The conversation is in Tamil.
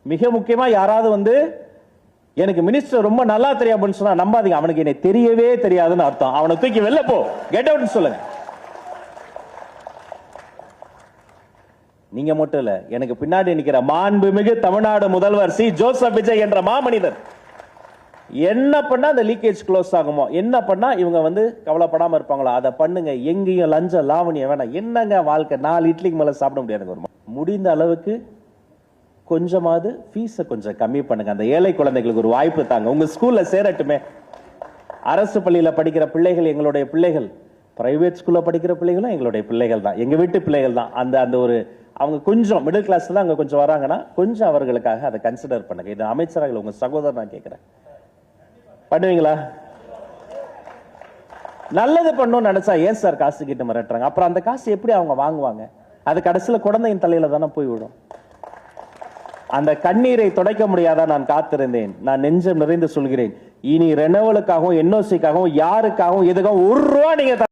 மிக முக்கியமா யாராவது வந்து எனக்கு மினிஸ்டர் ரொம்ப நல்லா தெரியும் அப்படின்னு சொன்னா நம்பாதீங்க. அவனுக்கு என்னை தெரியவே தெரியாதுன்னு அர்த்தம். அவனை தூக்கி வெளில போ, கெட் அவுட்னு சொல்லுங்க. நீங்க மட்டும் இல்ல, எனக்கு பின்னாடி நிக்கிற மாண்புமிகு தமிழ்நாடு முதல்வர் சி ஜோசப் விஜய் என்ற மாமனிதர் என்ன பண்ணா அந்த லீக்கேஜ் க்ளோஸ் ஆகுமோ, என்ன பண்ணா இவங்க வந்து கவலைப்படாம இருப்பாங்களோ அதை பண்ணுங்க. எங்கேயும் லஞ்சம் லாவணியம் வேணாம். என்னங்க வாழ்க்கை, 4 இட்லிக்கு மேல சாப்பிட முடியாது. முடிந்த அளவுக்கு கொஞ்சமாவது ஃபீஸை கொஞ்சம் கம்மி பண்ணுங்க. அந்த ஏழை குழந்தைகளுக்கு ஒரு வாய்ப்பு தாங்க. உங்க ஸ்கூல்ல சேரட்டுமே. அரசு பள்ளியில படிக்கிற பிள்ளைகள் எங்களுடைய பிள்ளைகள், பிரைவேட் ஸ்கூல்ல படிக்கிற பிள்ளைகளும் எங்களுடைய பிள்ளைகள் தான், எங்க வீட்டு பிள்ளைகள் தான். அந்த ஒரு அவங்க கொஞ்சம் மிடில் கிளாஸ்ல தான் அங்க கொஞ்சம் வராங்கன்னா கொஞ்சம் அவர்களுக்காக அதை கன்சிடர் பண்ணுங்க. இது அமைச்சராக உங்க சகோதரர் நான் கேட்கிறேன், பண்ணுவீங்களா? நல்லது பண்ணணும்னு நினைச்சா ஏன் சார் காசு கிட்ட மிரட்டுறாங்க? அப்புறம் அந்த காசு எப்படி அவங்க வாங்குவாங்க? அது கடைசியில குழந்தையின் தலையில தானே போய் விடும். அந்த கண்ணீரை துடைக்க முடியாதா நான் காத்திருந்தேன். நான் நெஞ்சம் நிறைந்து சொல்கிறேன், இனி ரெனவலுக்காகவும் என்ஓசிக்காகவும் யாருக்காகவும் எதுக்காகவும் 1 ரூபா நீங்க